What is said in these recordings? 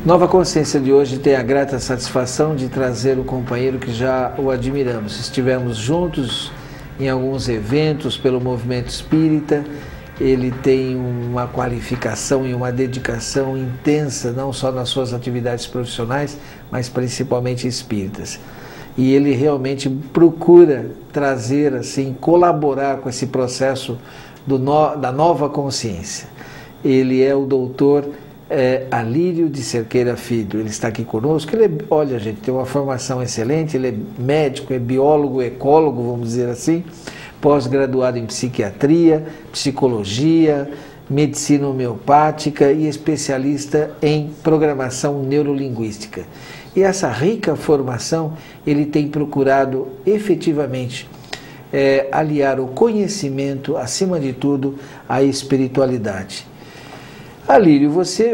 Nova Consciência de hoje tem a grata satisfação de trazer o companheiro que já o admiramos. Estivemos juntos em alguns eventos pelo movimento espírita. Ele tem uma qualificação e uma dedicação intensa, não só nas suas atividades profissionais, mas principalmente espíritas. E ele realmente procura trazer, assim, colaborar com esse processo da nova consciência. Ele é o doutor Alírio de Cerqueira Filho. Ele está aqui conosco. Olha, gente, tem uma formação excelente. Ele é médico, é biólogo, ecólogo, vamos dizer assim, pós-graduado em psiquiatria, psicologia, medicina homeopática e especialista em programação neurolinguística. E essa rica formação ele tem procurado efetivamente aliar o conhecimento, acima de tudo, à espiritualidade. Alírio, você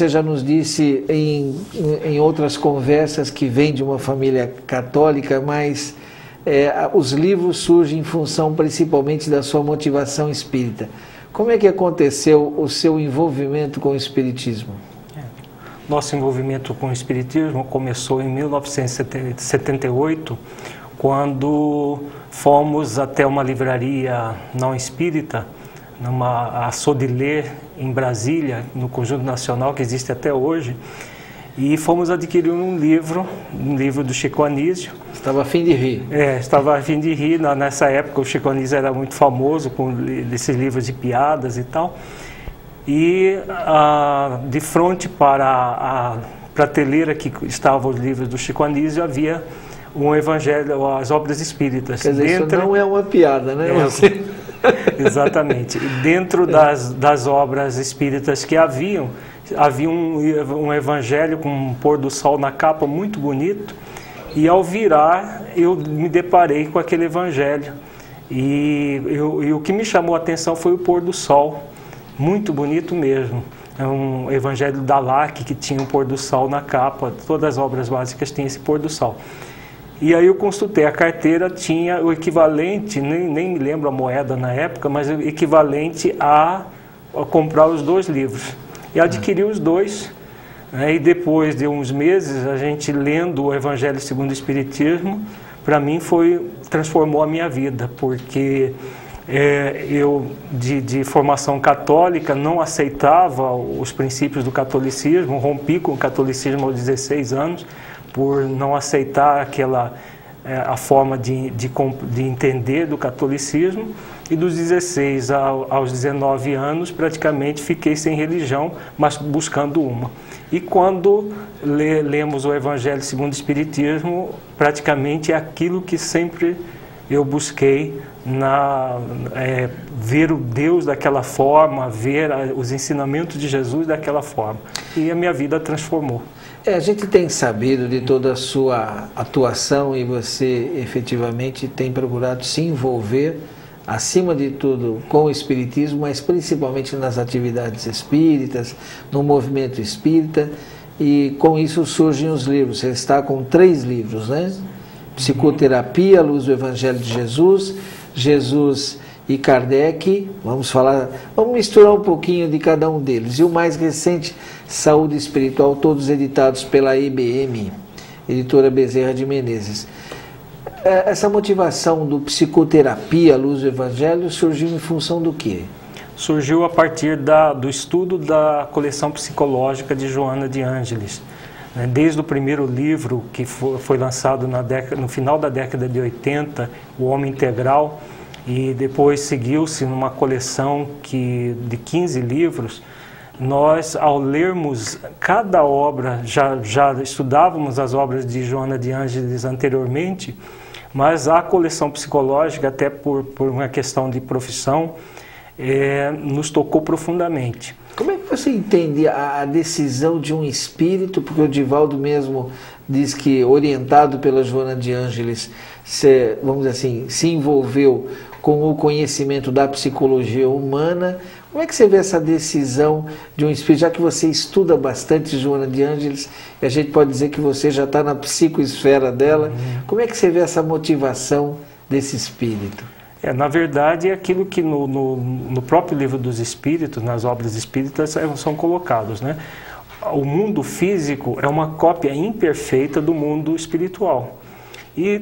já nos disse em outras conversas que vem de uma família católica, mas os livros surgem em função principalmente da sua motivação espírita. Como é que aconteceu o seu envolvimento com o espiritismo? Nosso envolvimento com o espiritismo começou em 1978, quando fomos até uma livraria não espírita, a Sodiler, em Brasília, no Conjunto Nacional, que existe até hoje, e fomos adquirir um livro do Chico Anísio. Estava a fim de rir. Estava a fim de rir. Nessa época o Chico Anísio era muito famoso com esses livros de piadas e tal. E de frente para a prateleira que estavam os livros do Chico Anísio havia um evangelho, as obras espíritas. Quer dizer, isso não é uma piada, né? Exatamente. Dentro das obras espíritas que havia um evangelho com um pôr do sol na capa muito bonito, e ao virar eu me deparei com aquele evangelho. E o que me chamou a atenção foi o pôr do sol, muito bonito mesmo. É um evangelho da LAC que tinha um pôr do sol na capa, todas as obras básicas têm esse pôr do sol. E aí eu consultei, a carteira tinha o equivalente, nem me lembro a moeda na época, mas o equivalente a comprar os dois livros. E adquiri os dois, né? E depois de uns meses, a gente lendo o Evangelho segundo o Espiritismo, para mim transformou a minha vida, porque eu, de formação católica, não aceitava os princípios do catolicismo, rompi com o catolicismo aos 16 anos, por não aceitar a forma de entender do catolicismo, e dos 16 aos 19 anos praticamente fiquei sem religião, mas buscando uma. E quando lemos o Evangelho segundo o Espiritismo, praticamente é aquilo que sempre eu busquei, ver o Deus daquela forma, ver os ensinamentos de Jesus daquela forma. E a minha vida transformou. A gente tem sabido de toda a sua atuação e você efetivamente tem procurado se envolver, acima de tudo, com o espiritismo, mas principalmente nas atividades espíritas, no movimento espírita, e com isso surgem os livros. Você está com 3 livros, né? Psicoterapia, à Luz do Evangelho de Jesus, Jesus e Kardec. Vamos misturar um pouquinho de cada um deles. E o mais recente, Saúde Espiritual, todos editados pela EBM, editora Bezerra de Menezes. Essa motivação do Psicoterapia, à Luz do Evangelho, surgiu em função do quê? Surgiu a partir do estudo da coleção psicológica de Joana de Ângeles. Desde o primeiro livro, que foi lançado no final da década de 80, O Homem Integral, e depois seguiu-se numa coleção de 15 livros. Nós, ao lermos cada obra, já estudávamos as obras de Joana de Ângeles anteriormente, mas a coleção psicológica, até por uma questão de profissão, nos tocou profundamente. Como é que você entende a decisão de um espírito, porque o Divaldo mesmo diz que, orientado pela Joana de Ângeles, vamos dizer assim, se envolveu com o conhecimento da psicologia humana. Como é que você vê essa decisão de um espírito, já que você estuda bastante Joana de Ângeles, e a gente pode dizer que você já está na psicoesfera dela, como é que você vê essa motivação desse espírito? Na verdade, é aquilo que no próprio livro dos Espíritos, nas obras espíritas, são colocados, né? o mundo físico é uma cópia imperfeita do mundo espiritual. E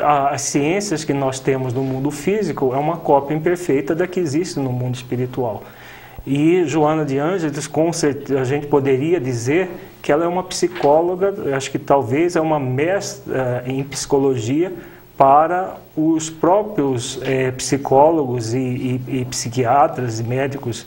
as ciências que nós temos no mundo físico é uma cópia imperfeita da que existe no mundo espiritual. E Joana de Ângeles, com certeza, a gente poderia dizer que ela é uma psicóloga, acho que talvez é uma mestra em psicologia para os próprios psicólogos e psiquiatras e médicos,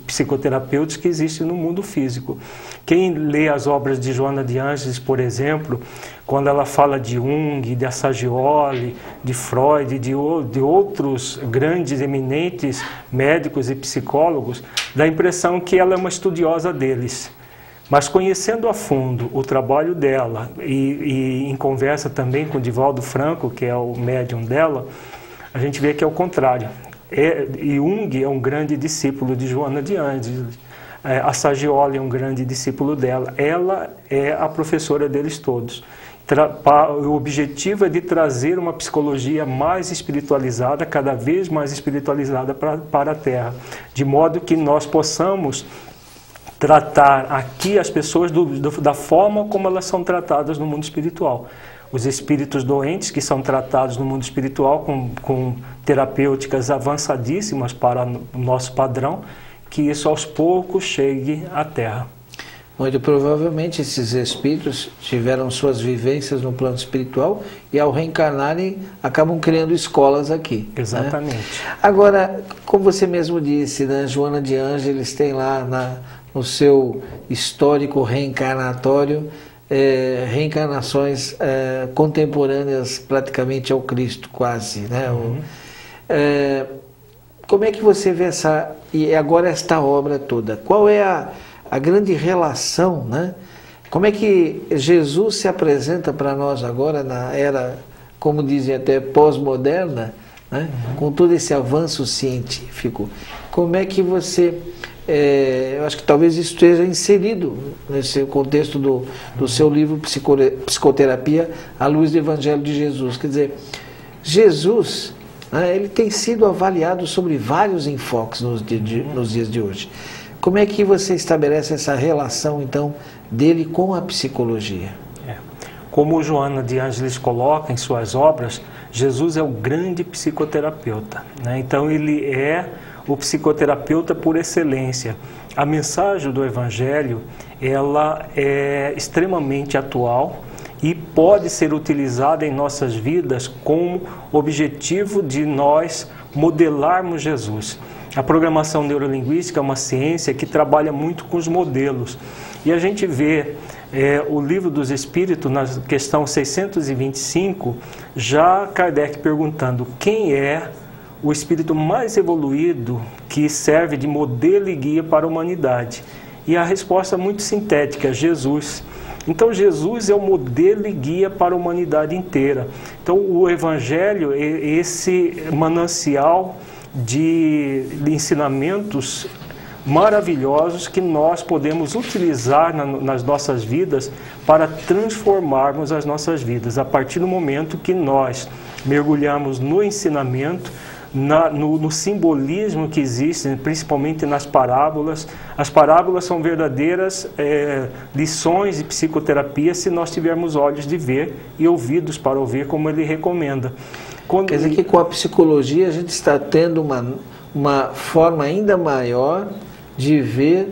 psicoterapeutas que existem no mundo físico. Quem lê as obras de Joana de Ângeles, por exemplo, quando ela fala de Jung, de Assagioli, de Freud, de outros grandes, eminentes médicos e psicólogos, dá a impressão que ela é uma estudiosa deles. Mas conhecendo a fundo o trabalho dela e em conversa também com Divaldo Franco, que é o médium dela, a gente vê que é o contrário. Jung é um grande discípulo de Joana de Ângeles, Assagioli é um grande discípulo dela, ela é a professora deles todos. O objetivo é de trazer uma psicologia mais espiritualizada, cada vez mais espiritualizada para a Terra, de modo que nós possamos tratar aqui as pessoas da forma como elas são tratadas no mundo espiritual. Os espíritos doentes que são tratados no mundo espiritual com terapêuticas avançadíssimas para o nosso padrão, que isso aos poucos chegue à Terra. Muito provavelmente esses espíritos tiveram suas vivências no plano espiritual e ao reencarnarem acabam criando escolas aqui. Exatamente. Né? Agora, como você mesmo disse, né, Joana de Ângeles tem lá no seu histórico reencarnatório reencarnações contemporâneas praticamente ao Cristo, quase. Né? Uhum. Como é que você vê agora esta obra toda? Qual é a grande relação, né? Como é que Jesus se apresenta para nós agora na era, como dizem até, pós-moderna, né? Com todo esse avanço científico? Como é que você... eu acho que talvez isso esteja inserido nesse contexto do seu livro Psicoterapia à Luz do Evangelho de Jesus. Quer dizer, Jesus, né, ele tem sido avaliado sobre vários enfoques nos dias de hoje. Como é que você estabelece essa relação, então, dele com a psicologia? Como Joana de Ângeles coloca em suas obras, Jesus é o grande psicoterapeuta, né? Então, ele é o psicoterapeuta por excelência. A mensagem do Evangelho, ela é extremamente atual e pode ser utilizada em nossas vidas como objetivo de nós modelarmos Jesus. A programação neurolinguística é uma ciência que trabalha muito com os modelos. E a gente vê o Livro dos Espíritos, na questão 625, já Kardec perguntando quem é o espírito mais evoluído que serve de modelo e guia para a humanidade. E a resposta é muito sintética, Jesus. Então Jesus é o modelo e guia para a humanidade inteira. Então o Evangelho é esse manancial de ensinamentos maravilhosos que nós podemos utilizar nas nossas vidas para transformarmos as nossas vidas. A partir do momento que nós mergulhamos no ensinamento, no simbolismo que existe, principalmente nas parábolas. As parábolas são verdadeiras lições de psicoterapia se nós tivermos olhos de ver e ouvidos para ouvir, como ele recomenda. Quer dizer que com a psicologia a gente está tendo uma forma ainda maior de ver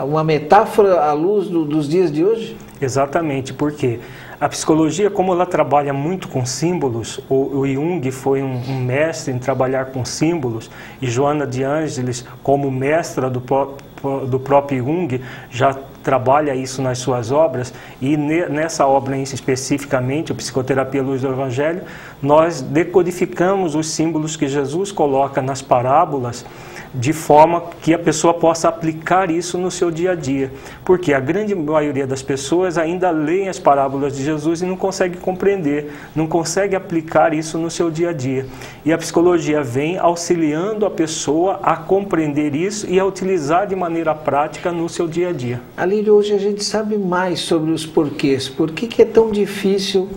uma metáfora à luz dos dias de hoje? Exatamente, porque a psicologia, como ela trabalha muito com símbolos, o Jung foi um mestre em trabalhar com símbolos, e Joana de Ângeles, como mestra do próprio Jung, já trabalha isso nas suas obras, e nessa obra especificamente, o Psicoterapia à Luz do Evangelho, nós decodificamos os símbolos que Jesus coloca nas parábolas, de forma que a pessoa possa aplicar isso no seu dia a dia. Porque a grande maioria das pessoas ainda leem as parábolas de Jesus e não consegue compreender, não consegue aplicar isso no seu dia a dia. E a psicologia vem auxiliando a pessoa a compreender isso e a utilizar de maneira prática no seu dia a dia. Alírio, hoje a gente sabe mais sobre os porquês. Por que é tão difícil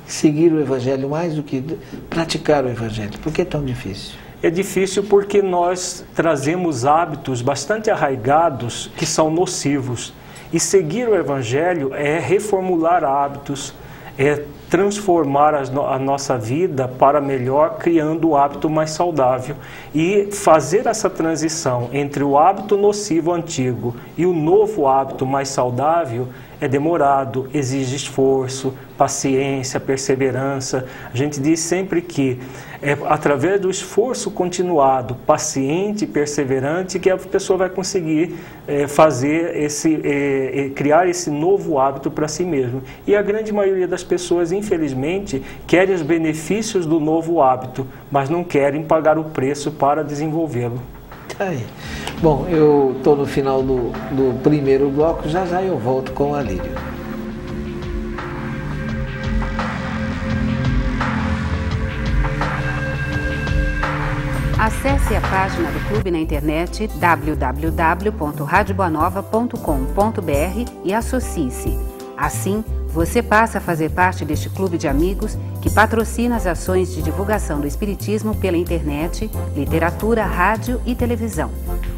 seguir o Evangelho mais do que praticar o Evangelho? Por que é tão difícil? É difícil porque nós trazemos hábitos bastante arraigados que são nocivos. E seguir o Evangelho é reformular hábitos, é transformar a nossa vida para melhor, criando um hábito mais saudável. E fazer essa transição entre o hábito nocivo antigo e o novo hábito mais saudável é demorado, exige esforço, paciência, perseverança. A gente diz sempre que é através do esforço continuado, paciente e perseverante, que a pessoa vai conseguir criar esse novo hábito para si mesmo. E a grande maioria das pessoas, infelizmente, querem os benefícios do novo hábito, mas não querem pagar o preço para desenvolvê-lo. Aí. Bom, eu estou no final do primeiro bloco, já eu volto com o Alírio. Acesse a página do clube na internet www.radioboanova.com.br e associe-se. Assim, você passa a fazer parte deste clube de amigos que patrocina as ações de divulgação do Espiritismo pela internet, literatura, rádio e televisão.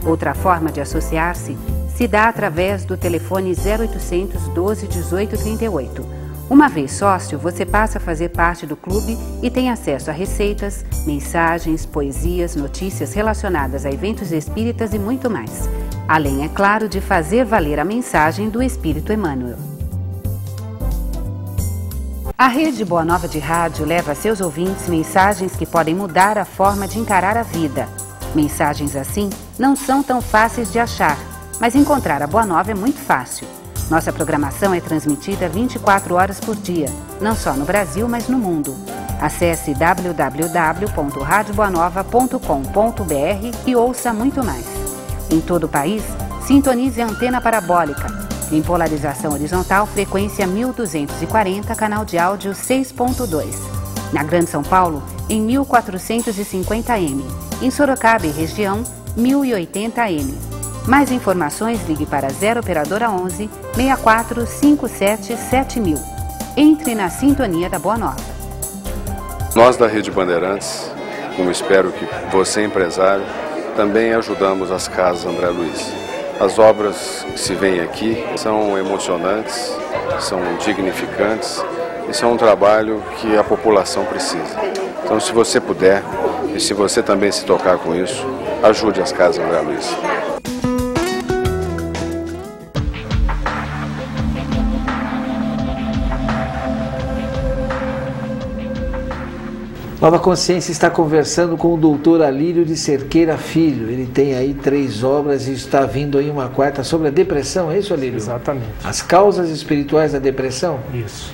Outra forma de associar-se se dá através do telefone 0800 12 18 38. Uma vez sócio, você passa a fazer parte do clube e tem acesso a receitas, mensagens, poesias, notícias relacionadas a eventos espíritas e muito mais. Além, é claro, de fazer valer a mensagem do Espírito Emmanuel. A Rede Boa Nova de Rádio leva a seus ouvintes mensagens que podem mudar a forma de encarar a vida. Mensagens assim não são tão fáceis de achar, mas encontrar a Boa Nova é muito fácil. Nossa programação é transmitida 24 horas por dia, não só no Brasil, mas no mundo. Acesse www.radioboanova.com.br e ouça muito mais. Em todo o país, sintonize a antena parabólica. Em polarização horizontal, frequência 1240, canal de áudio 6.2. Na Grande São Paulo, em 1450M. Em Sorocaba e região, 1080M. Mais informações, ligue para 0 operadora 11 64 57 7000. Entre na sintonia da Boa Nova. Nós da Rede Bandeirantes, como espero que você, empresário, também ajudamos as casas André Luiz. As obras que se vêem aqui são emocionantes, são dignificantes e são um trabalho que a população precisa. Então, se você puder e se você também se tocar com isso, ajude as casas André Luiz. Nova Consciência está conversando com o doutor Alírio de Cerqueira Filho. Ele tem aí 3 obras e está vindo aí uma 4ª sobre a depressão, é isso, Alírio? Exatamente. As causas espirituais da depressão? Isso.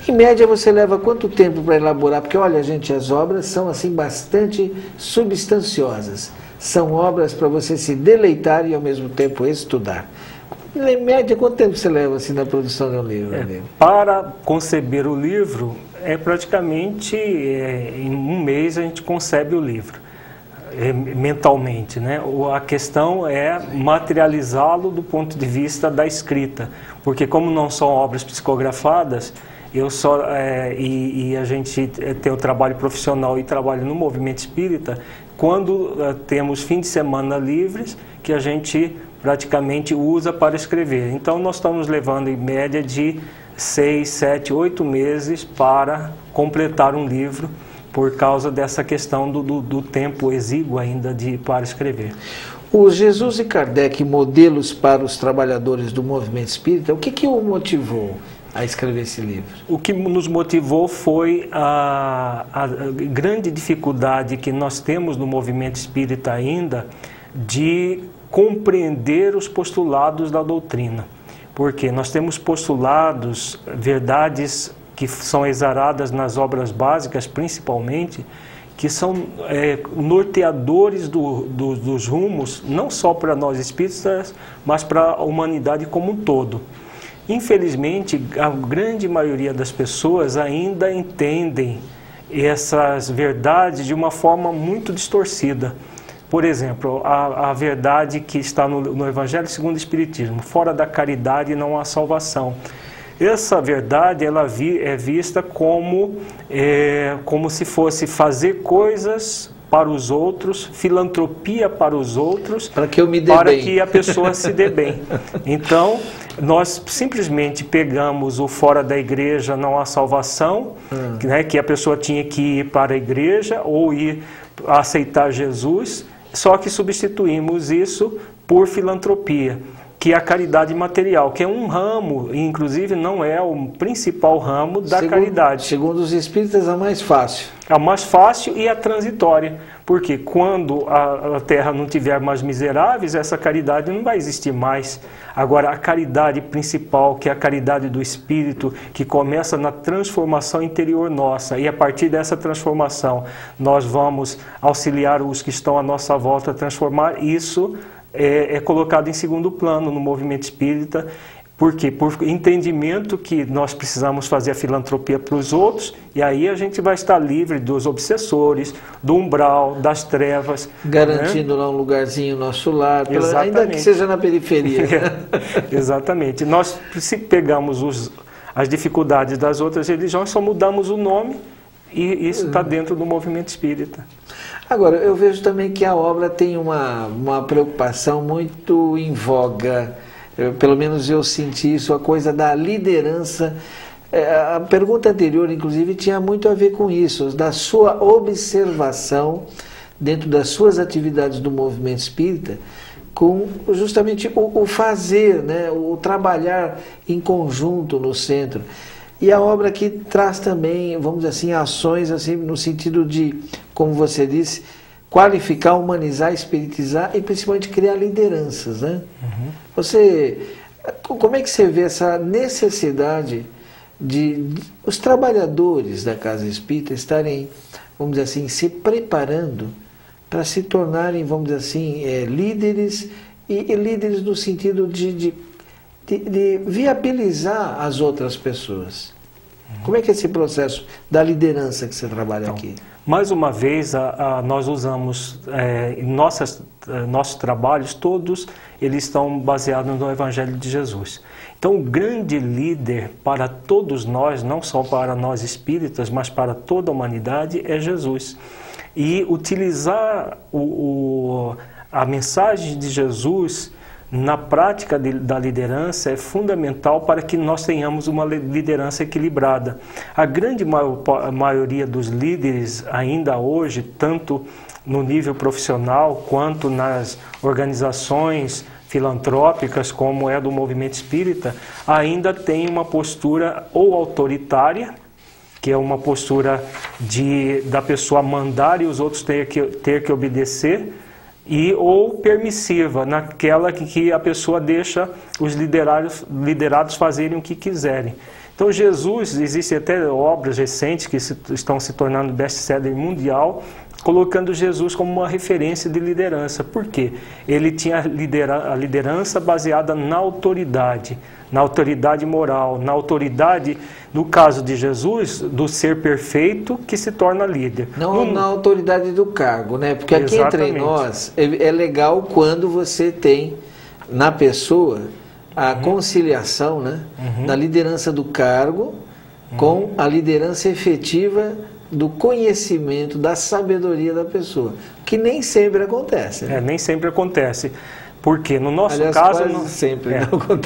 Em média, você leva quanto tempo para elaborar? Porque, olha, gente, as obras são assim bastante substanciosas. São obras para você se deleitar e, ao mesmo tempo, estudar. Em média, quanto tempo você leva assim, na produção de um livro? Para conceber o livro, praticamente em um mês a gente concebe o livro, mentalmente, né? A questão é materializá-lo do ponto de vista da escrita, porque como não são obras psicografadas, a gente tem o trabalho profissional e trabalho no movimento espírita, quando temos fim de semana livres, que a gente praticamente usa para escrever. Então nós estamos levando em média de 6, 7, 8 meses para completar um livro, por causa dessa questão do tempo exíguo ainda para escrever. O Jesus e Kardec, modelos para os trabalhadores do movimento espírita, o que o motivou a escrever esse livro? O que nos motivou foi a grande dificuldade que nós temos no movimento espírita ainda de compreender os postulados da doutrina. Porque nós temos postulados, verdades que são exaradas nas obras básicas, principalmente, que são norteadores dos rumos, não só para nós espíritas, mas para a humanidade como um todo. Infelizmente, a grande maioria das pessoas ainda entendem essas verdades de uma forma muito distorcida. Por exemplo, a verdade que está no Evangelho segundo o Espiritismo: fora da caridade não há salvação. Essa verdade ela é vista como se fosse fazer coisas para os outros, filantropia para os outros, para que eu me dê para bem. que a pessoa se dê bem. Então, nós simplesmente pegamos o fora da igreja não há salvação, né, que a pessoa tinha que ir para a igreja ou ir aceitar Jesus, só que substituímos isso por filantropia, que é a caridade material, que é um ramo, e inclusive não é o principal ramo da caridade. Segundo os espíritas, a mais fácil. A mais fácil e a transitória, porque quando a terra não tiver mais miseráveis, essa caridade não vai existir mais. Agora, a caridade principal, que é a caridade do Espírito, que começa na transformação interior nossa, e a partir dessa transformação nós vamos auxiliar os que estão à nossa volta a transformar, isso é colocado em segundo plano no movimento espírita. Por quê? Por entendimento que nós precisamos fazer a filantropia para os outros, e aí a gente vai estar livre dos obsessores, do umbral, das trevas. Garantindo, né, lá um lugarzinho no nosso lar, ainda que seja na periferia. Exatamente. Nós, se pegamos as dificuldades das outras religiões, só mudamos o nome, e isso está dentro do movimento espírita. Agora, eu vejo também que a obra tem uma preocupação muito em voga. Pelo menos eu senti isso, a coisa da liderança. A pergunta anterior, inclusive, tinha muito a ver com isso, da sua observação dentro das suas atividades do movimento espírita, com justamente o fazer, né, o trabalhar em conjunto no centro. E a obra aqui traz também, vamos dizer assim, ações assim, no sentido de, como você disse, qualificar, humanizar, espiritizar e principalmente criar lideranças, né? Como é que você vê essa necessidade de os trabalhadores da Casa Espírita estarem, vamos dizer assim, se preparando para se tornarem, vamos dizer assim, líderes, e líderes no sentido de viabilizar as outras pessoas? Como é que é esse processo da liderança que você trabalha aqui? Mais uma vez, nós usamos nossos trabalhos, todos eles estão baseados no Evangelho de Jesus. Então, o grande líder para todos nós, não só para nós espíritas, mas para toda a humanidade, é Jesus. E utilizar a mensagem de Jesus na prática da liderança é fundamental para que nós tenhamos uma liderança equilibrada. A grande maioria dos líderes ainda hoje, tanto no nível profissional quanto nas organizações filantrópicas, como é do movimento espírita, ainda tem uma postura ou autoritária, que é uma postura da pessoa mandar e os outros ter que obedecer, ou permissiva, naquela que a pessoa deixa os liderados fazerem o que quiserem. Então Jesus, existem até obras recentes que estão se tornando best-seller mundial, colocando Jesus como uma referência de liderança. Por quê? Ele tinha a liderança baseada na autoridade moral, na autoridade, no caso de Jesus, do ser perfeito que se torna líder. Não na autoridade do cargo, né? Porque aqui entre nós é legal quando você tem na pessoa a conciliação, né, da liderança do cargo com a liderança efetiva do conhecimento, da sabedoria da pessoa, que nem sempre acontece, né? Nem sempre acontece. Porque no nosso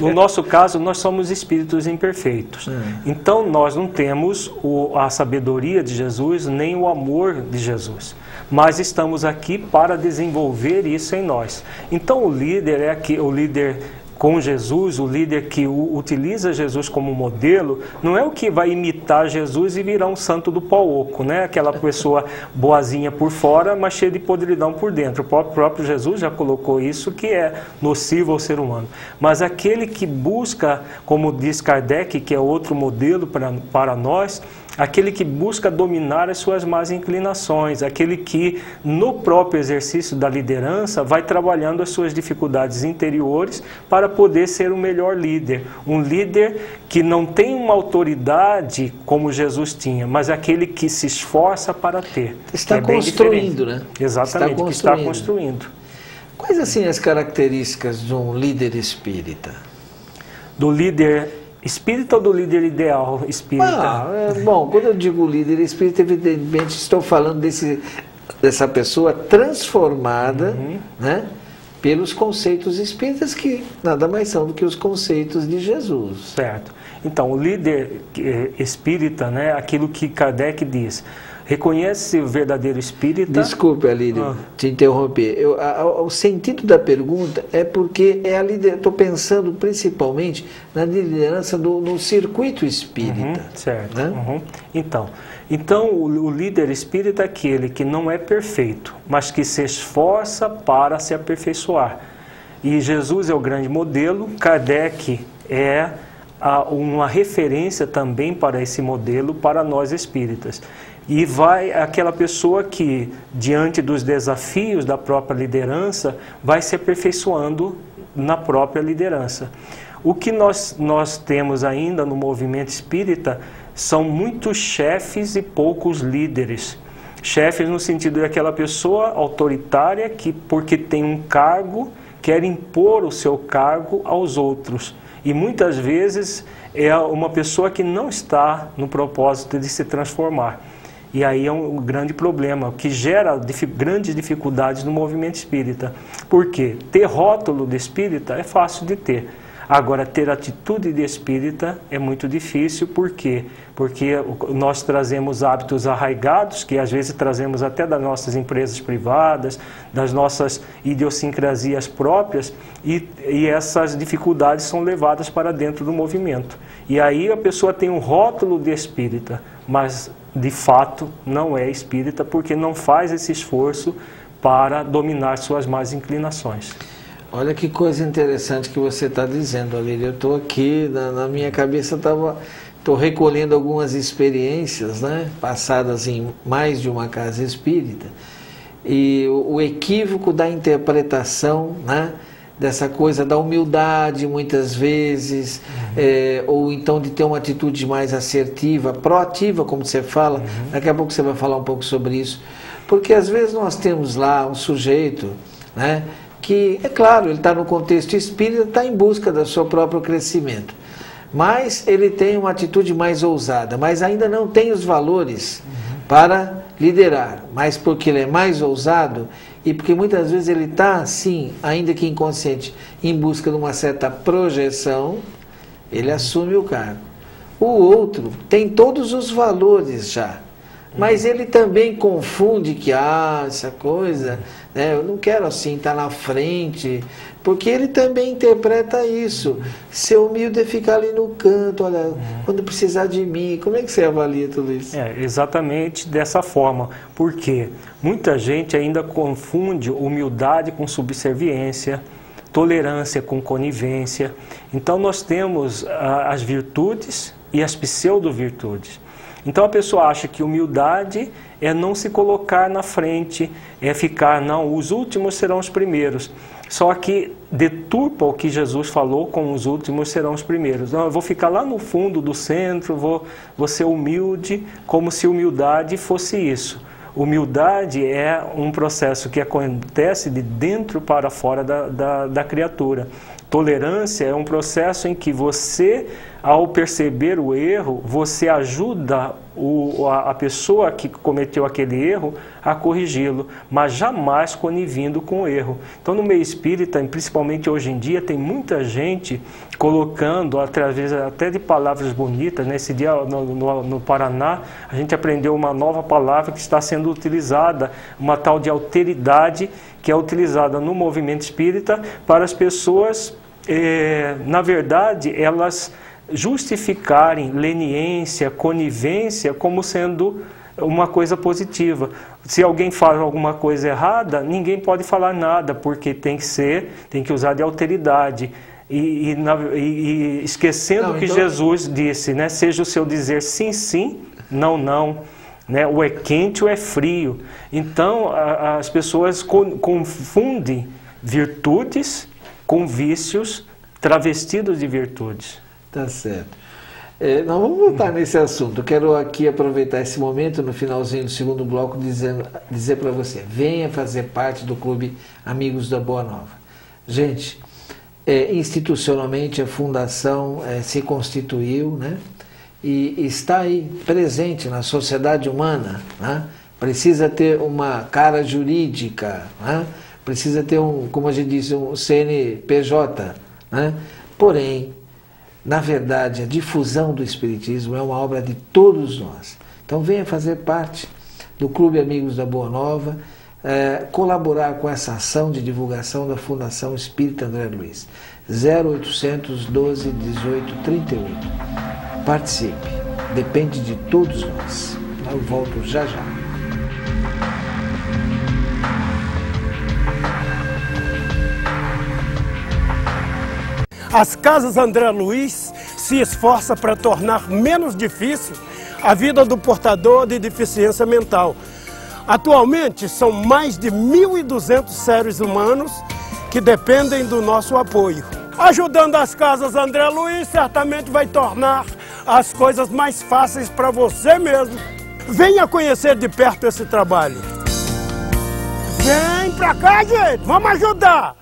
no nosso caso, nós somos espíritos imperfeitos. Então, nós não temos a sabedoria de Jesus, nem o amor de Jesus. Mas estamos aqui para desenvolver isso em nós. Então, o líder o líder com Jesus, o líder que utiliza Jesus como modelo, não é o que vai imitar Jesus e virar um santo do pau oco, né? Aquela pessoa boazinha por fora, mas cheia de podridão por dentro. O próprio Jesus já colocou isso, que é nocivo ao ser humano. Mas aquele que busca, como diz Kardec, que é outro modelo para nós, aquele que busca dominar as suas más inclinações, aquele que no próprio exercício da liderança vai trabalhando as suas dificuldades interiores para poder ser o melhor líder. Um líder que não tem uma autoridade como Jesus tinha, mas aquele que se esforça para ter. Está construindo, né? Exatamente, está construindo. Quais assim as características de um líder espírita? Do líder espírita ou do líder ideal espírita? Bom, quando eu digo líder espírita, evidentemente estou falando desse dessa pessoa transformada, né, pelos conceitos espíritas, que nada mais são do que os conceitos de Jesus. Certo. Então, o líder espírita, né, aquilo que Kardec diz, reconhece o verdadeiro espírita... Desculpe, Alírio, te interromper. O sentido da pergunta é porque estou pensando principalmente na liderança no circuito espírita. Certo. Né? Então, o líder espírita é aquele que não é perfeito, mas que se esforça para se aperfeiçoar. E Jesus é o grande modelo, Kardec é uma referência também para esse modelo para nós espíritas. E vai aquela pessoa que, diante dos desafios da própria liderança, vai se aperfeiçoando na própria liderança. O que nós temos ainda no movimento espírita são muitos chefes e poucos líderes. Chefes no sentido daquela pessoa autoritária que, porque tem um cargo, quer impor o seu cargo aos outros. E muitas vezes é uma pessoa que não está no propósito de se transformar. E aí é um grande problema, que gera grandes dificuldades no movimento espírita. Por quê? Ter rótulo de espírita é fácil de ter. Agora, ter atitude de espírita é muito difícil. Por quê? Porque nós trazemos hábitos arraigados, que às vezes trazemos até das nossas empresas privadas, das nossas idiosincrasias próprias, e essas dificuldades são levadas para dentro do movimento. E aí a pessoa tem um rótulo de espírita, mas de fato não é espírita, porque não faz esse esforço para dominar suas más inclinações. Olha que coisa interessante que você está dizendo, Alírio. Eu estou aqui, na minha cabeça estou recolhendo algumas experiências, né, passadas em mais de uma casa espírita, e o equívoco da interpretação, né, dessa coisa da humildade muitas vezes, ou então de ter uma atitude mais assertiva, proativa, como você fala. Daqui a pouco você vai falar um pouco sobre isso, porque às vezes nós temos lá um sujeito, né, que, é claro, ele está no contexto espírita, está em busca do seu próprio crescimento, mas ele tem uma atitude mais ousada, mas ainda não tem os valores para liderar, mas porque ele é mais ousado e porque muitas vezes ele está, sim, ainda que inconsciente, em busca de uma certa projeção, ele assume o cargo. O outro tem todos os valores já, mas ele também confunde que, essa coisa, né, eu não quero assim estar na frente, porque ele também interpreta isso. Ser humilde é ficar ali no canto, olha, quando precisar de mim. Como é que você avalia tudo isso? Exatamente dessa forma, porque muita gente ainda confunde humildade com subserviência, tolerância com conivência. Então nós temos as virtudes e as pseudo-virtudes. Então a pessoa acha que humildade é não se colocar na frente, é ficar, não, os últimos serão os primeiros. Só que deturpa o que Jesus falou com os últimos serão os primeiros. Não, eu vou ficar lá no fundo do centro, vou ser humilde, como se humildade fosse isso. Humildade é um processo que acontece de dentro para fora da criatura. Tolerância é um processo em que você, ao perceber o erro, você ajuda a pessoa que cometeu aquele erro a corrigi-lo, mas jamais conivindo com o erro. Então, no meio espírita, principalmente hoje em dia, tem muita gente colocando, através até de palavras bonitas. Nesse dia, no Paraná, a gente aprendeu uma nova palavra que está sendo utilizada, uma tal de alteridade, que é utilizada no movimento espírita para as pessoas, na verdade, elas justificarem leniência, conivência como sendo uma coisa positiva. Se alguém faz alguma coisa errada, ninguém pode falar nada, porque tem que usar de alteridade. E esquecendo que Jesus disse, né, seja o seu dizer sim, sim, não, não. Né, ou é quente ou é frio. Então as pessoas confundem virtudes com vícios travestidos de virtudes. Tá certo. Nós vamos voltar nesse assunto. Eu quero aqui aproveitar esse momento, no finalzinho do segundo bloco, dizer para você, venha fazer parte do Clube Amigos da Boa Nova. Gente, institucionalmente a Fundação se constituiu, né? E está aí presente na sociedade humana, né, precisa ter uma cara jurídica, né? Precisa ter como a gente diz, um CNPJ, né? Porém, na verdade, a difusão do Espiritismo é uma obra de todos nós. Então venha fazer parte do Clube Amigos da Boa Nova, colaborar com essa ação de divulgação da Fundação Espírita André Luiz. 0800 12 18 38. Participe, depende de todos nós. Eu volto já já. As Casas André Luiz se esforçam para tornar menos difícil a vida do portador de deficiência mental. Atualmente, são mais de 1.200 seres humanos que dependem do nosso apoio. Ajudando as Casas André Luiz, certamente vai tornar as coisas mais fáceis para você mesmo. Venha conhecer de perto esse trabalho. Vem pra cá, gente! Vamos ajudar!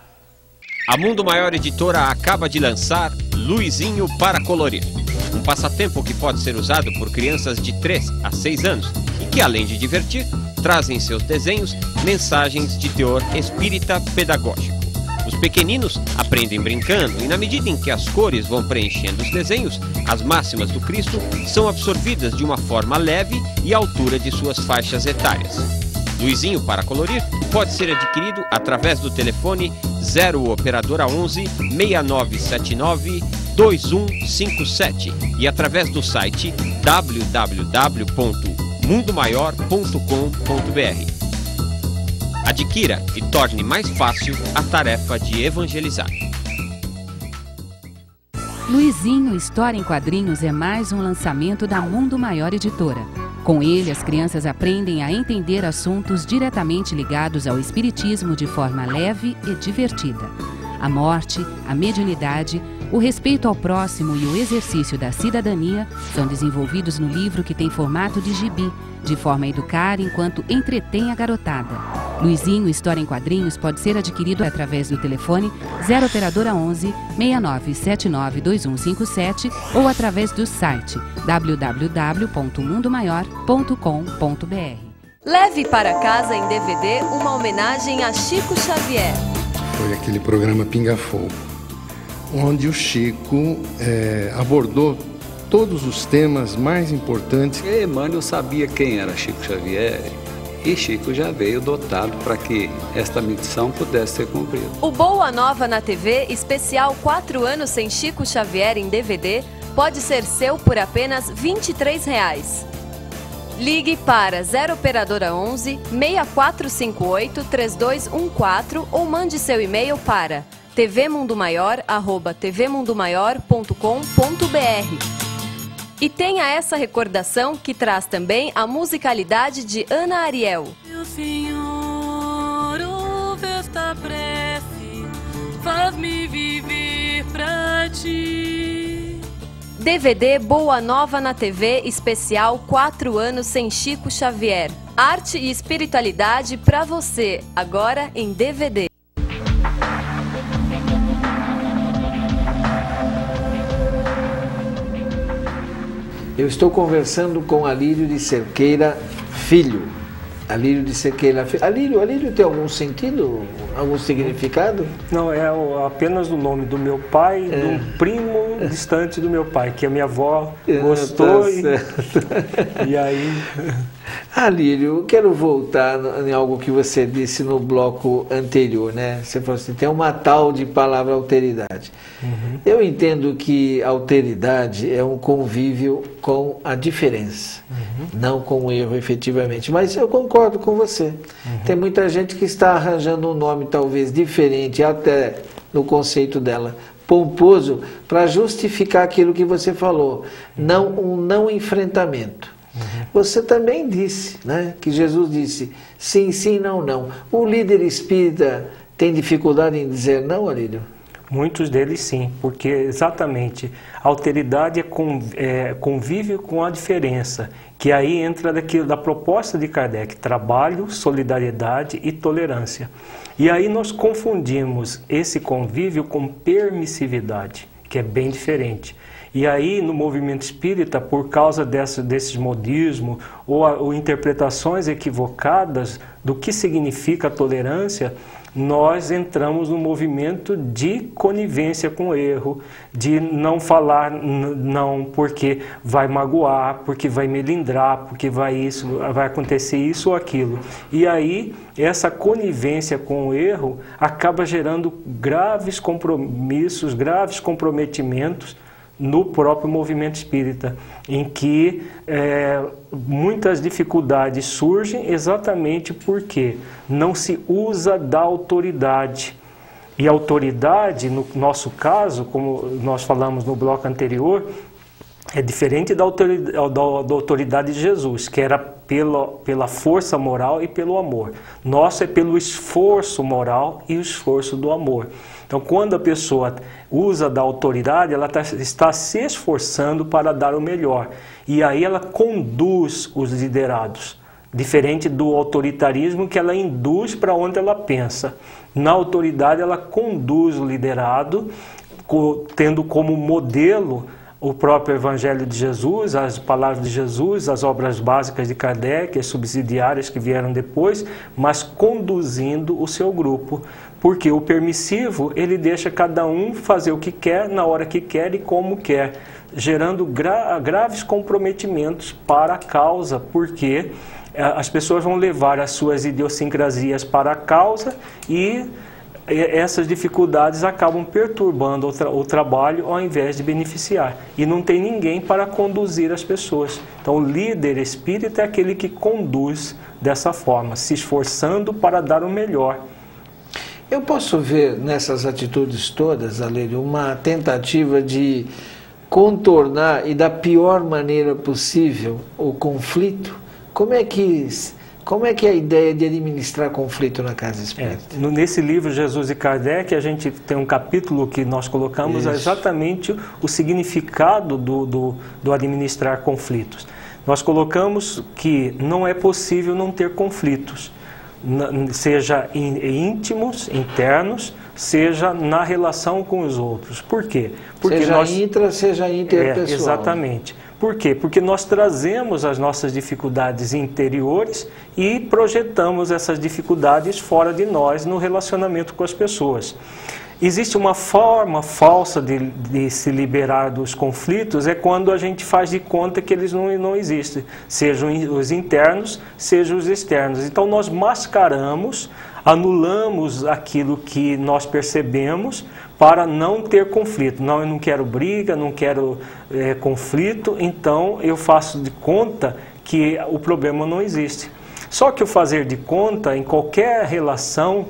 A Mundo Maior Editora acaba de lançar Luizinho para Colorir, um passatempo que pode ser usado por crianças de 3 a 6 anos e que, além de divertir, traz em seus desenhos mensagens de teor espírita pedagógico. Os pequeninos aprendem brincando e, na medida em que as cores vão preenchendo os desenhos, as máximas do Cristo são absorvidas de uma forma leve e à altura de suas faixas etárias. Luizinho para Colorir pode ser adquirido através do telefone 0 operadora 11 6979 2157 e através do site www.mundomaior.com.br. Adquira e torne mais fácil a tarefa de evangelizar. Luizinho História em Quadrinhos é mais um lançamento da Mundo Maior Editora. Com ele, as crianças aprendem a entender assuntos diretamente ligados ao espiritismo de forma leve e divertida. A morte, a mediunidade, o respeito ao próximo e o exercício da cidadania são desenvolvidos no livro que tem formato de gibi, de forma a educar enquanto entretém a garotada. Luizinho História em Quadrinhos pode ser adquirido através do telefone 0 operadora 11 6979 2157 ou através do site www.mundomaior.com.br. Leve para casa em DVD uma homenagem a Chico Xavier. Foi aquele programa Pinga Fogo, onde o Chico abordou todos os temas mais importantes. Emmanuel sabia quem era Chico Xavier e Chico já veio dotado para que esta missão pudesse ser cumprida. O Boa Nova na TV, especial 4 anos sem Chico Xavier em DVD, pode ser seu por apenas R$ 23. Ligue para 0 operadora 11 6458 3214 ou mande seu e-mail para tvmundomaior@tvmundomaior.com.br. E tenha essa recordação que traz também a musicalidade de Ana Ariel. Meu Senhor, ouve esta prece, faz-me viver pra ti. DVD Boa Nova na TV, especial 4 anos sem Chico Xavier. Arte e espiritualidade pra você, agora em DVD. Eu estou conversando com Alírio de Cerqueira Filho. Alírio de Cerqueira Filho. Alírio tem algum sentido? Algum significado? Não, é apenas o nome do meu pai, de um primo distante do meu pai, que a minha avó gostou. Tá e aí... Alírio, eu quero voltar em algo que você disse no bloco anterior, né? Você falou assim, tem uma tal de palavra alteridade. Uhum. Eu entendo que alteridade é um convívio com a diferença, não com o erro efetivamente. Mas eu concordo com você. Uhum. Tem muita gente que está arranjando um nome talvez diferente, até no conceito dela, pomposo, para justificar aquilo que você falou. Um não enfrentamento. Você também disse, né, que Jesus disse sim, sim, não, não. O líder espírita tem dificuldade em dizer não, Alírio? Muitos deles sim, porque exatamente a alteridade é convívio com a diferença, que aí entra da proposta de Kardec, trabalho, solidariedade e tolerância. E aí nós confundimos esse convívio com permissividade, que é bem diferente. E aí, no movimento espírita, por causa desses modismos ou interpretações equivocadas do que significa a tolerância, nós entramos no movimento de conivência com o erro, de não falar não porque vai magoar, porque vai melindrar, porque vai acontecer isso ou aquilo. E aí, essa conivência com o erro acaba gerando graves compromissos, graves comprometimentos no próprio movimento espírita, em que muitas dificuldades surgem exatamente porque não se usa da autoridade. E a autoridade, no nosso caso, como nós falamos no bloco anterior, é diferente da autoridade de Jesus, que era pela força moral e pelo amor. Nosso é pelo esforço moral e o esforço do amor. Então, quando a pessoa usa da autoridade, ela está se esforçando para dar o melhor. E aí ela conduz os liderados, diferente do autoritarismo que ela induz para onde ela pensa. Na autoridade, ela conduz o liderado, tendo como modelo o próprio Evangelho de Jesus, as palavras de Jesus, as obras básicas de Kardec, as subsidiárias que vieram depois, mas conduzindo o seu grupo. Porque o permissivo, ele deixa cada um fazer o que quer, na hora que quer e como quer, gerando graves comprometimentos para a causa, porque as pessoas vão levar as suas idiosincrasias para a causa e essas dificuldades acabam perturbando o trabalho ao invés de beneficiar. E não tem ninguém para conduzir as pessoas. Então, o líder espírita é aquele que conduz dessa forma, se esforçando para dar o melhor. Eu posso ver nessas atitudes todas, Alênio, uma tentativa de contornar e da pior maneira possível o conflito? Como é que é a ideia de administrar conflito na casa espírita? Nesse livro Jesus e Kardec, a gente tem um capítulo que nós colocamos exatamente o significado do administrar conflitos. Nós colocamos que não é possível não ter conflitos, seja íntimos, internos, seja na relação com os outros. Por quê? Porque seja interpessoal. Exatamente. Por quê? Porque nós trazemos as nossas dificuldades interiores e projetamos essas dificuldades fora de nós no relacionamento com as pessoas. Existe uma forma falsa de se liberar dos conflitos, é quando a gente faz de conta que eles não existem, sejam os internos, sejam os externos. Então nós mascaramos, anulamos aquilo que nós percebemos para não ter conflito. Não, eu não quero briga, não quero conflito, então eu faço de conta que o problema não existe. Só que o fazer de conta, em qualquer relação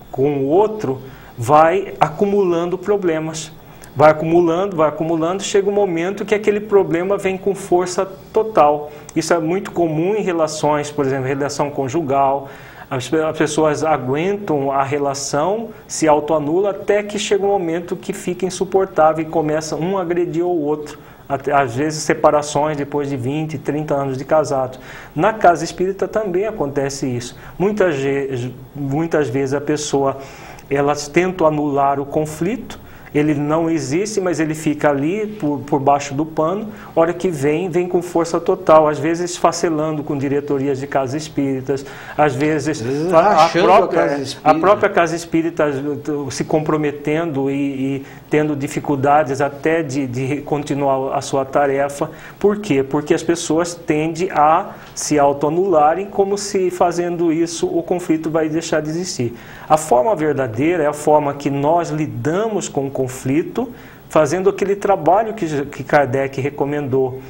com o outro, vai acumulando problemas. Vai acumulando, chega um momento que aquele problema vem com força total. Isso é muito comum em relações, por exemplo, relação conjugal. As pessoas aguentam a relação, se autoanula, até que chega um momento que fica insuportável e começa um a agredir o outro. Às vezes separações depois de 20, 30 anos de casado. Na casa espírita também acontece isso. Muitas vezes a pessoa, elas tentam anular o conflito, ele não existe, mas ele fica ali por baixo do pano. A hora que vem com força total, às vezes esfacelando com diretorias de casas espíritas, às vezes a própria casa espírita se comprometendo e tendo dificuldades até de continuar a sua tarefa. Por quê? Porque as pessoas tendem a se autoanularem, como se fazendo isso o conflito vai deixar de existir. A forma verdadeira é a forma que nós lidamos com o conflito, fazendo aquele trabalho que Kardec recomendou.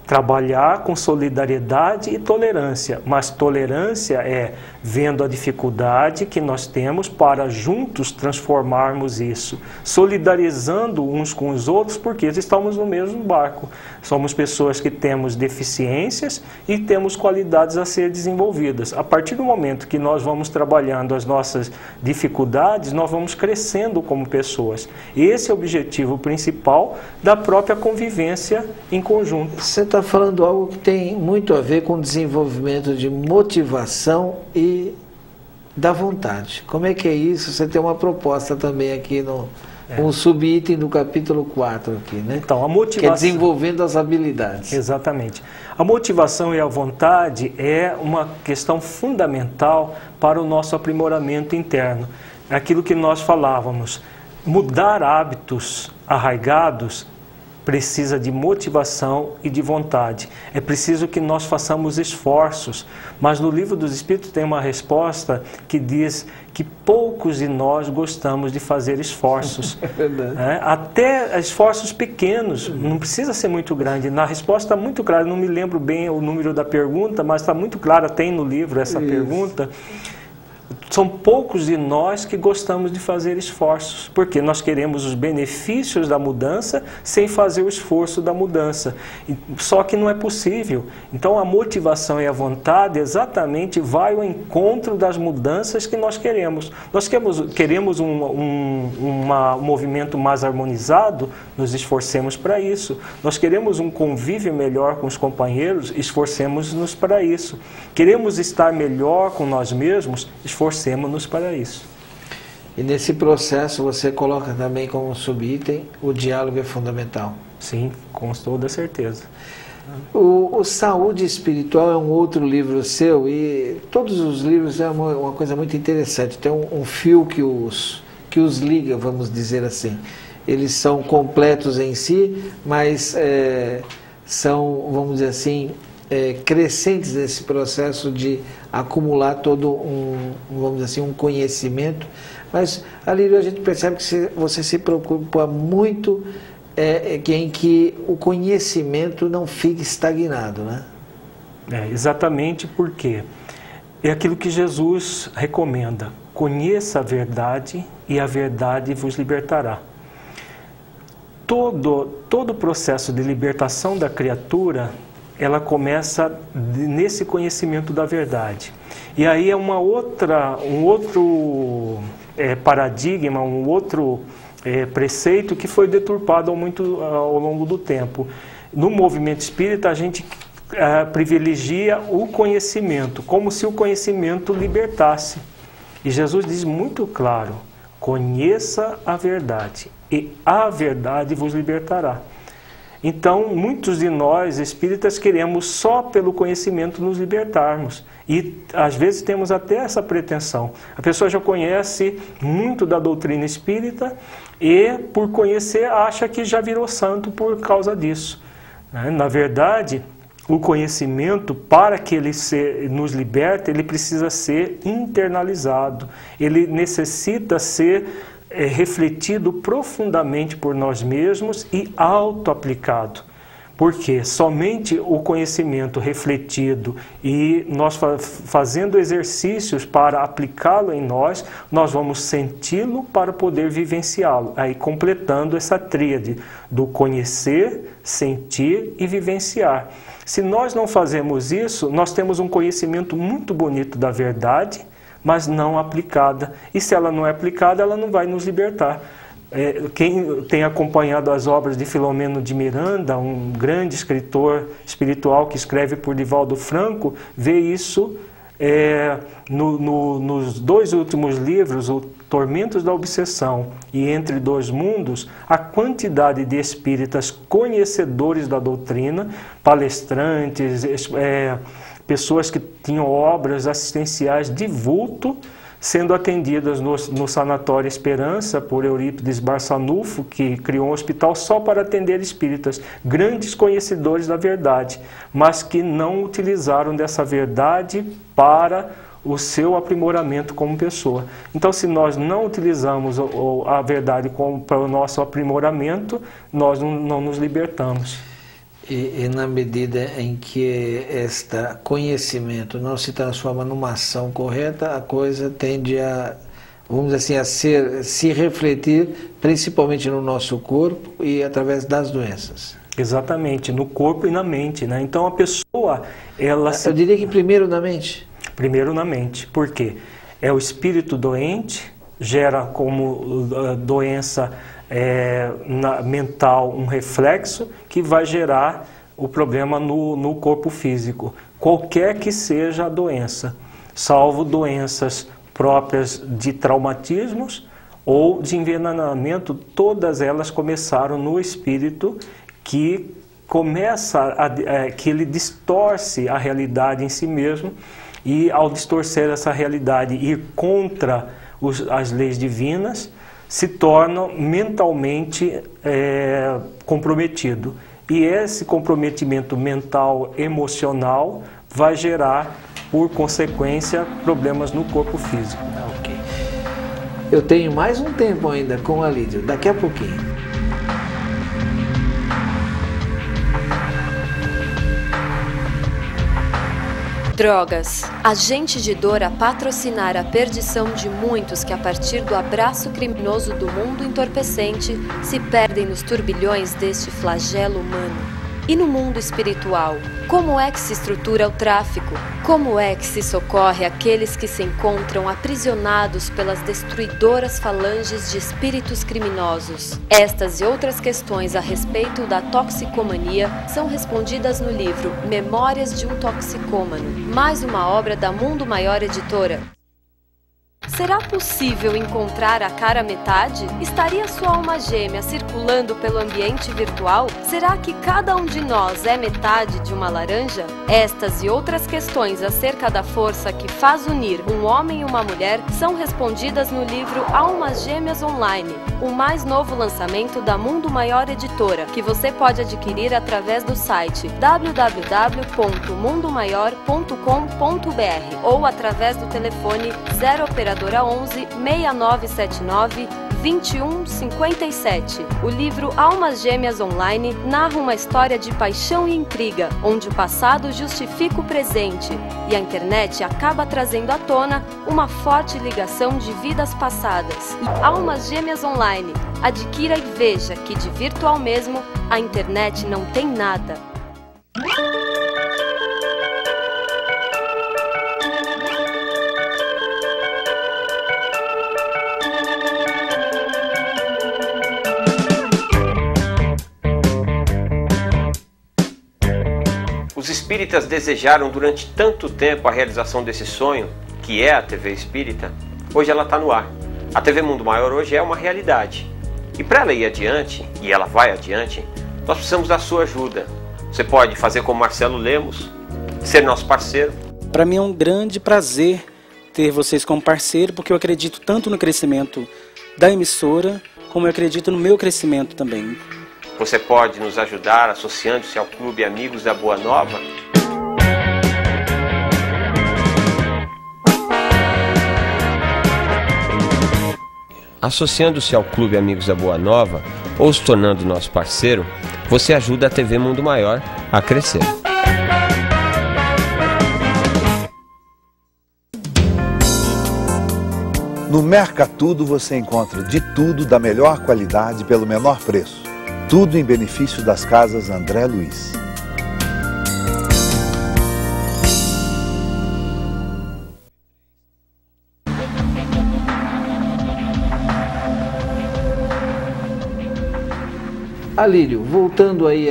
Trabalhar com solidariedade e tolerância, mas tolerância é vendo a dificuldade que nós temos para juntos transformarmos isso, solidarizando uns com os outros, porque estamos no mesmo barco. Somos pessoas que temos deficiências e temos qualidades a ser desenvolvidas. A partir do momento que nós vamos trabalhando as nossas dificuldades, nós vamos crescendo como pessoas. Esse é o objetivo principal da própria convivência em conjunto. Você está falando algo que tem muito a ver com o desenvolvimento de motivação e da vontade. Como é que é isso? Você tem uma proposta também aqui Um subitem do capítulo 4 aqui, né? Então, a motivação... Que é desenvolvendo as habilidades. Exatamente. A motivação e a vontade é uma questão fundamental para o nosso aprimoramento interno. É aquilo que nós falávamos. Mudar hábitos arraigados precisa de motivação e de vontade. É preciso que nós façamos esforços. Mas no Livro dos Espíritos tem uma resposta que diz que poucos de nós gostamos de fazer esforços. É verdade. Até esforços pequenos, não precisa ser muito grande. Na resposta está muito clara, não me lembro bem o número da pergunta, mas está muito clara, tem no livro essa pergunta. São poucos de nós que gostamos de fazer esforços, porque nós queremos os benefícios da mudança sem fazer o esforço da mudança. Só que não é possível. Então a motivação e a vontade exatamente vai ao encontro das mudanças que nós queremos. Nós queremos um movimento mais harmonizado, nos esforcemos para isso. Nós queremos um convívio melhor com os companheiros, esforcemos-nos para isso. Queremos estar melhor com nós mesmos, esforcemos-nos para isso. E nesse processo você coloca também como subitem o diálogo é fundamental. Sim, com toda certeza. O Saúde Espiritual é um outro livro seu e todos os livros é uma coisa muito interessante. Tem um fio que os liga, vamos dizer assim. Eles são completos em si, mas são, vamos dizer assim, crescentes nesse processo de acumular todo vamos dizer assim, um conhecimento. Mas, Alírio, a gente percebe que você se preocupa muito em que o conhecimento não fique estagnado, né? Exatamente porque é aquilo que Jesus recomenda. Conheça a verdade e a verdade vos libertará. Todo o processo de libertação da criatura, ela começa nesse conhecimento da verdade. E aí é um outro paradigma, um outro preceito que foi deturpado ao longo do tempo. No movimento espírita, a gente privilegia o conhecimento, como se o conhecimento libertasse. E Jesus diz muito claro, conheça a verdade e a verdade vos libertará. Então, muitos de nós, espíritas, queremos só pelo conhecimento nos libertarmos. E, às vezes, temos até essa pretensão. A pessoa já conhece muito da doutrina espírita e, por conhecer, acha que já virou santo por causa disso. Na verdade, o conhecimento, para que ele nos liberte, ele precisa ser internalizado. Ele necessita ser refletido profundamente por nós mesmos e auto-aplicado. Porque somente o conhecimento refletido e nós fazendo exercícios para aplicá-lo em nós, nós vamos senti-lo para poder vivenciá-lo. Aí completando essa tríade do conhecer, sentir e vivenciar. Se nós não fazemos isso, nós temos um conhecimento muito bonito da verdade, mas não aplicada. E se ela não é aplicada, ela não vai nos libertar. Quem tem acompanhado as obras de Filomeno de Miranda, um grande escritor espiritual que escreve por Divaldo Franco, vê isso nos dois últimos livros, o Tormentos da Obsessão e Entre Dois Mundos, a quantidade de espíritas conhecedores da doutrina, palestrantes, pessoas que tinham obras assistenciais de vulto, sendo atendidas no Sanatório Esperança por Eurípides Barçanufo, que criou um hospital só para atender espíritas, grandes conhecedores da verdade, mas que não utilizaram dessa verdade para o seu aprimoramento como pessoa. Então, se nós não utilizamos a verdade para o nosso aprimoramento, nós não nos libertamos. E na medida em que este conhecimento não se transforma numa ação correta, a coisa tende a, vamos dizer assim, se refletir principalmente no nosso corpo e através das doenças. Exatamente, no corpo e na mente, né? Então a pessoa, ela... Eu diria que primeiro na mente. Primeiro na mente, por quê? É o espírito doente, gera como doença mental um reflexo que vai gerar o problema no corpo físico, qualquer que seja a doença, salvo doenças próprias de traumatismos ou de envenenamento, todas elas começaram no espírito que que ele distorce a realidade em si mesmo, e ao distorcer essa realidade e ir contra as leis divinas, se torna mentalmente comprometido. E esse comprometimento mental, emocional, vai gerar, por consequência, problemas no corpo físico. Ok. Eu tenho mais um tempo ainda com a Lídia, daqui a pouquinho. Drogas. Agente de dor a patrocinar a perdição de muitos que, a partir do abraço criminoso do mundo entorpecente, se perdem nos turbilhões deste flagelo humano. E no mundo espiritual, como é que se estrutura o tráfico? Como é que se socorre aqueles que se encontram aprisionados pelas destruidoras falanges de espíritos criminosos? Estas e outras questões a respeito da toxicomania são respondidas no livro Memórias de um Toxicômano, mais uma obra da Mundo Maior Editora. Será possível encontrar a cara metade? Estaria sua alma gêmea circulando pelo ambiente virtual? Será que cada um de nós é metade de uma laranja? Estas e outras questões acerca da força que faz unir um homem e uma mulher são respondidas no livro Almas Gêmeas Online, o mais novo lançamento da Mundo Maior Editora, que você pode adquirir através do site www.mundomaior.com.br ou através do telefone 0 operadora 11 6979 2157. O livro Almas Gêmeas Online narra uma história de paixão e intriga, onde o passado justifica o presente e a internet acaba trazendo à tona uma forte ligação de vidas passadas. Almas Gêmeas Online. Adquira e veja que de virtual mesmo a internet não tem nada. Os espíritas desejaram durante tanto tempo a realização desse sonho, que é a TV Espírita. Hoje ela está no ar. A TV Mundo Maior hoje é uma realidade. E para ela ir adiante, e ela vai adiante, nós precisamos da sua ajuda. Você pode fazer como Marcelo Lemos, ser nosso parceiro. Para mim é um grande prazer ter vocês como parceiro, porque eu acredito tanto no crescimento da emissora, como eu acredito no meu crescimento também. Você pode nos ajudar associando-se ao Clube Amigos da Boa Nova. Associando-se ao Clube Amigos da Boa Nova ou se tornando nosso parceiro, você ajuda a TV Mundo Maior a crescer. No Mercatudo você encontra de tudo da melhor qualidade pelo menor preço. Tudo em benefício das casas André Luiz. Alírio, voltando aí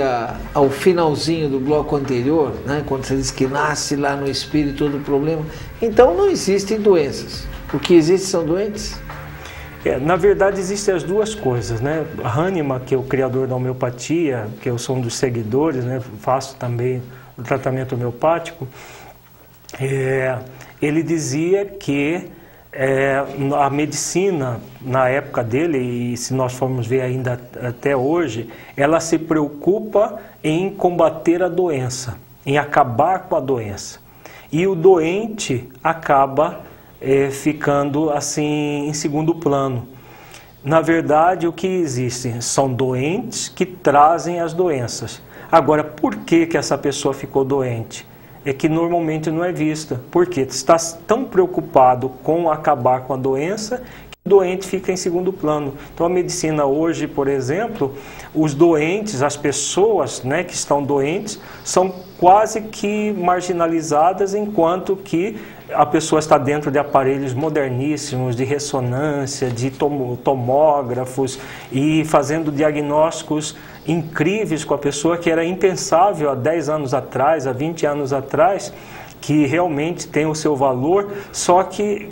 ao finalzinho do bloco anterior, né, quando você diz que nasce lá no espírito todo o problema, então não existem doenças. O que existe são doentes? Na verdade, existem as duas coisas, né? Hahnemann, que é o criador da homeopatia, que eu sou um dos seguidores, né? Faço também o tratamento homeopático, ele dizia que a medicina, na época dele, e se nós formos ver ainda até hoje, ela se preocupa em combater a doença, em acabar com a doença. E o doente acaba ficando assim em segundo plano. Na verdade, o que existe são doentes que trazem as doenças. Agora, por que essa pessoa ficou doente? É que normalmente não é vista, porque está tão preocupado com acabar com a doença que o doente fica em segundo plano. Então a medicina hoje, por exemplo, os doentes, as pessoas, né, que estão doentes, são quase que marginalizadas, enquanto que a pessoa está dentro de aparelhos moderníssimos, de ressonância, de tomógrafos e fazendo diagnósticos incríveis com a pessoa, que era impensável há 10 anos atrás, há 20 anos atrás, que realmente tem o seu valor, só que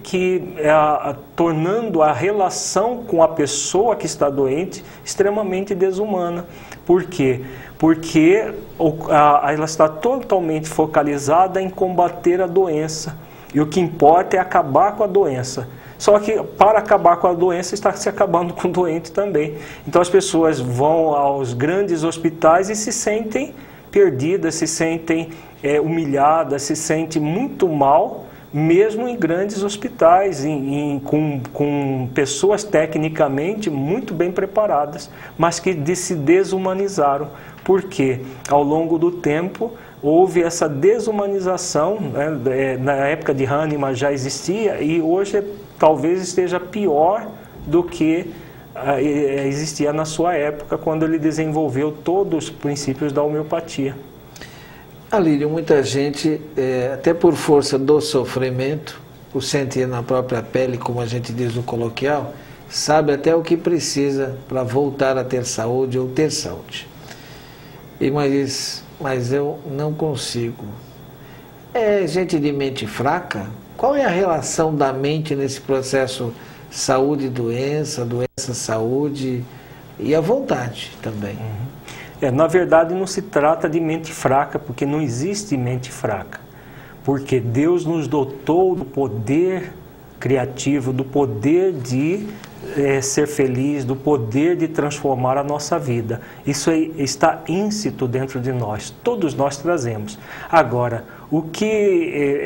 tornando a relação com a pessoa que está doente extremamente desumana. Por quê? Porque ela está totalmente focalizada em combater a doença. E o que importa é acabar com a doença. Só que para acabar com a doença está se acabando com o doente também. Então as pessoas vão aos grandes hospitais e se sentem perdidas, se sentem humilhadas, se sentem muito mal, mesmo em grandes hospitais, com pessoas tecnicamente muito bem preparadas, mas que se desumanizaram. Por quê? Ao longo do tempo houve essa desumanização, né? Na época de Hahnemann já existia e hoje talvez esteja pior do que existia na sua época, quando ele desenvolveu todos os princípios da homeopatia. Alírio, muita gente, até por força do sofrimento, por sentir na própria pele, como a gente diz no coloquial, sabe até o que precisa para voltar a ter saúde ou ter saúde. Mas eu não consigo. É gente de mente fraca? Qual é a relação da mente nesse processo saúde e doença, doença-saúde e a vontade também? Na verdade não se trata de mente fraca, porque não existe mente fraca. Porque Deus nos dotou do poder criativo, do poder de ser feliz, do poder de transformar a nossa vida. Isso está íncito dentro de nós, todos nós trazemos. Agora, o que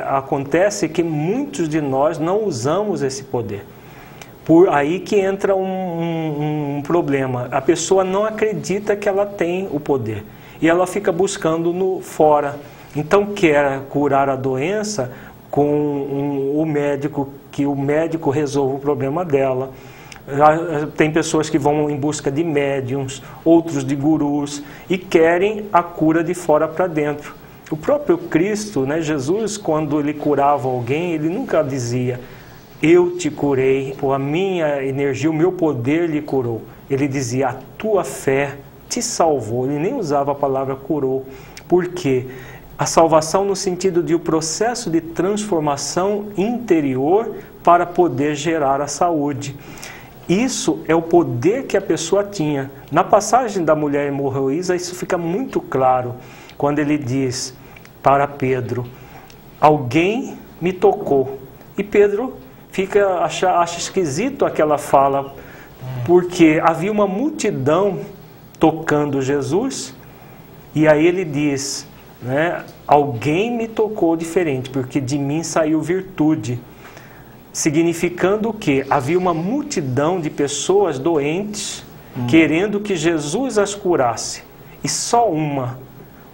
acontece é que muitos de nós não usamos esse poder. Por aí que entra um problema. A pessoa não acredita que ela tem o poder e ela fica buscando no fora. Então quer curar a doença com o médico, que o médico resolva o problema dela. Tem pessoas que vão em busca de médiums, outros de gurus, e querem a cura de fora para dentro. O próprio Cristo, né, Jesus, quando ele curava alguém, ele nunca dizia: eu te curei, a minha energia, o meu poder lhe curou. Ele dizia: a tua fé te salvou. Ele nem usava a palavra curou. Por quê? A salvação no sentido de o processo de transformação interior para poder gerar a saúde. Isso é o poder que a pessoa tinha. Na passagem da mulher hemorroísa, isso fica muito claro, quando ele diz para Pedro: alguém me tocou. E Pedro acha esquisito aquela fala, porque havia uma multidão tocando Jesus, e aí ele diz, né, alguém me tocou diferente, porque de mim saiu virtude. Significando que havia uma multidão de pessoas doentes, querendo que Jesus as curasse, e só uma,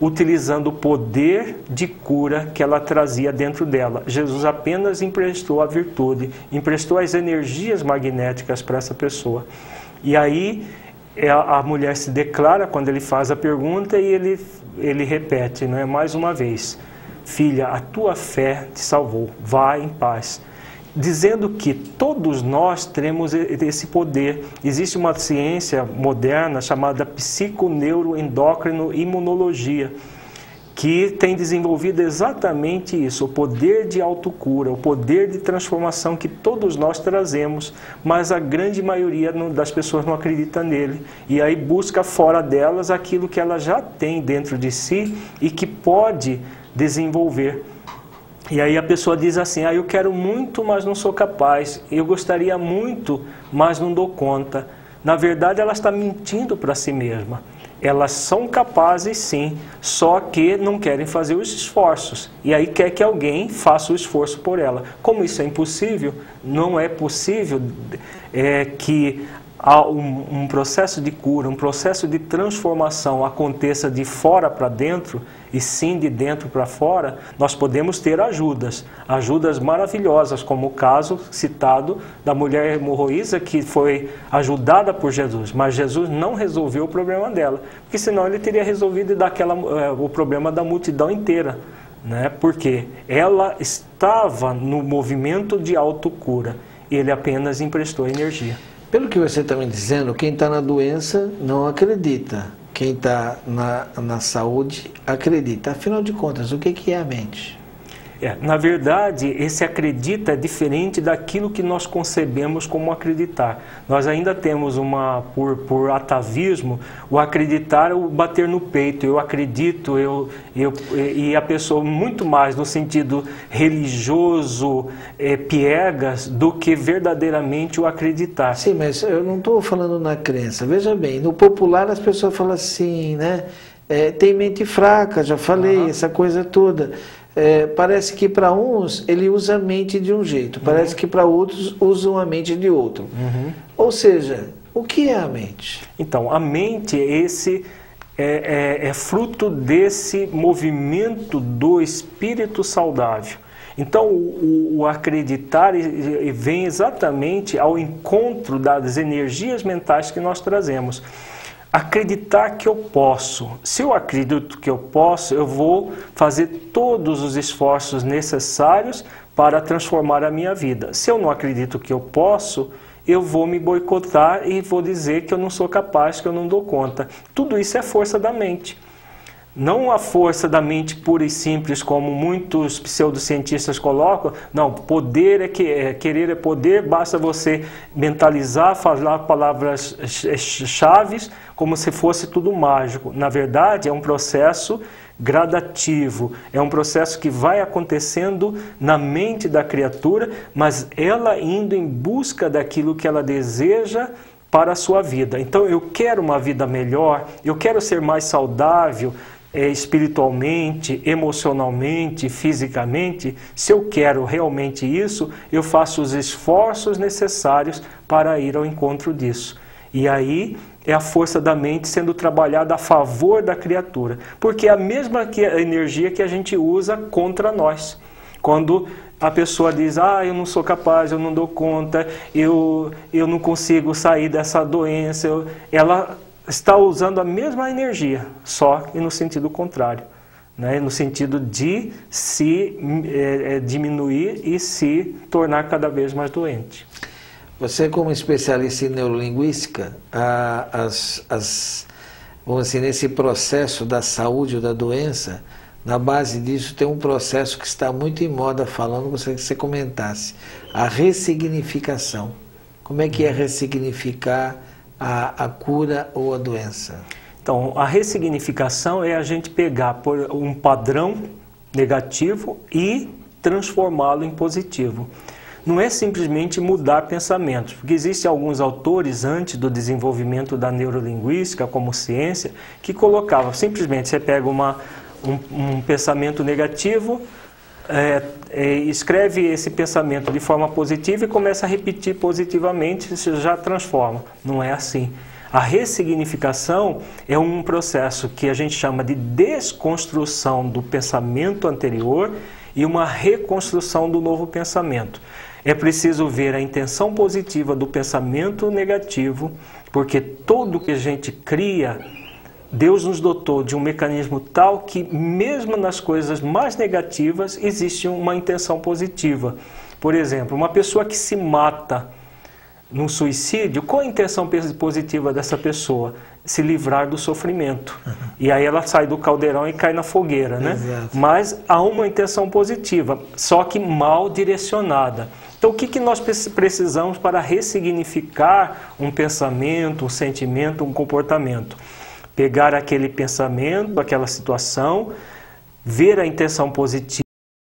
utilizando o poder de cura que ela trazia dentro dela. Jesus apenas emprestou a virtude, emprestou as energias magnéticas para essa pessoa. E aí a mulher se declara quando ele faz a pergunta, e ele repete, né, mais uma vez: filha, a tua fé te salvou, vá em paz. Dizendo que todos nós temos esse poder. Existe uma ciência moderna chamada psiconeuroendócrino-imunologia, que tem desenvolvido exatamente isso, o poder de autocura, o poder de transformação que todos nós trazemos, mas a grande maioria das pessoas não acredita nele. E aí busca fora delas aquilo que ela já tem dentro de si e que pode desenvolver. E aí a pessoa diz assim: eu quero muito, mas não sou capaz. Eu gostaria muito, mas não dou conta. Na verdade, ela está mentindo para si mesma. Elas são capazes sim, só que não querem fazer os esforços. E aí quer que alguém faça o esforço por ela. Como isso é impossível, não é possível que um processo de cura, um processo de transformação aconteça de fora para dentro, e sim de dentro para fora. Nós podemos ter ajudas maravilhosas, como o caso citado da mulher hemorroísa, que foi ajudada por Jesus, mas Jesus não resolveu o problema dela, porque senão ele teria resolvido o problema da multidão inteira, né? Porque ela estava no movimento de autocura, ele apenas emprestou energia. Pelo que você está me dizendo, quem está na doença não acredita. Quem está na saúde acredita. Afinal de contas, o que é a mente? Na verdade, esse acredita é diferente daquilo que nós concebemos como acreditar. Nós ainda temos por atavismo, o acreditar, o bater no peito. Eu acredito, e a pessoa muito mais no sentido religioso, piegas, do que verdadeiramente o acreditar. Sim, mas eu não estou falando na crença. Veja bem, no popular as pessoas falam assim, né? Tem mente fraca, já falei, essa coisa toda. Parece que para uns ele usa a mente de um jeito, parece que para outros usam a mente de outro. Ou seja, o que é a mente? Então, a mente é fruto desse movimento do espírito saudável. Então, o acreditar vem exatamente ao encontro das energias mentais que nós trazemos. Acreditar que eu posso. Se eu acredito que eu posso, eu vou fazer todos os esforços necessários para transformar a minha vida. Se eu não acredito que eu posso, eu vou me boicotar e vou dizer que eu não sou capaz, que eu não dou conta. Tudo isso é força da mente. Não a força da mente pura e simples, como muitos pseudocientistas colocam. Não, poder querer é poder, basta você mentalizar, falar palavras-chave, como se fosse tudo mágico. Na verdade, é um processo gradativo, é um processo que vai acontecendo na mente da criatura, mas ela indo em busca daquilo que ela deseja para a sua vida. Então, eu quero uma vida melhor, eu quero ser mais saudável, espiritualmente, emocionalmente, fisicamente. Se eu quero realmente isso, eu faço os esforços necessários para ir ao encontro disso. E aí é a força da mente sendo trabalhada a favor da criatura, porque é a mesma energia que a gente usa contra nós. Quando a pessoa diz, eu não sou capaz, eu não dou conta, eu não consigo sair dessa doença, ela está usando a mesma energia, só que no sentido contrário, né? No sentido de se diminuir e se tornar cada vez mais doente. Você, como especialista em neurolinguística, vamos assim, nesse processo da saúde ou da doença, na base disso tem um processo que está muito em moda falando, gostaria que você comentasse, a ressignificação. Como é que é ressignificar a cura ou a doença? Então, a ressignificação é a gente pegar por um padrão negativo e transformá-lo em positivo. Não é simplesmente mudar pensamentos, porque existem alguns autores antes do desenvolvimento da neurolinguística como ciência que colocavam, simplesmente você pega um pensamento negativo, escreve esse pensamento de forma positiva e começa a repetir positivamente, isso já transforma. Não é assim. A ressignificação é um processo que a gente chama de desconstrução do pensamento anterior e uma reconstrução do novo pensamento. É preciso ver a intenção positiva do pensamento negativo, porque tudo que a gente cria, Deus nos dotou de um mecanismo tal que, mesmo nas coisas mais negativas, existe uma intenção positiva. Por exemplo, uma pessoa que se mata num suicídio, qual a intenção positiva dessa pessoa? Se livrar do sofrimento. E aí ela sai do caldeirão e cai na fogueira, né? Exato. Mas há uma intenção positiva, só que mal direcionada. Então, o que nós precisamos para ressignificar um pensamento, um sentimento, um comportamento? Pegar aquele pensamento, aquela situação, ver a intenção positiva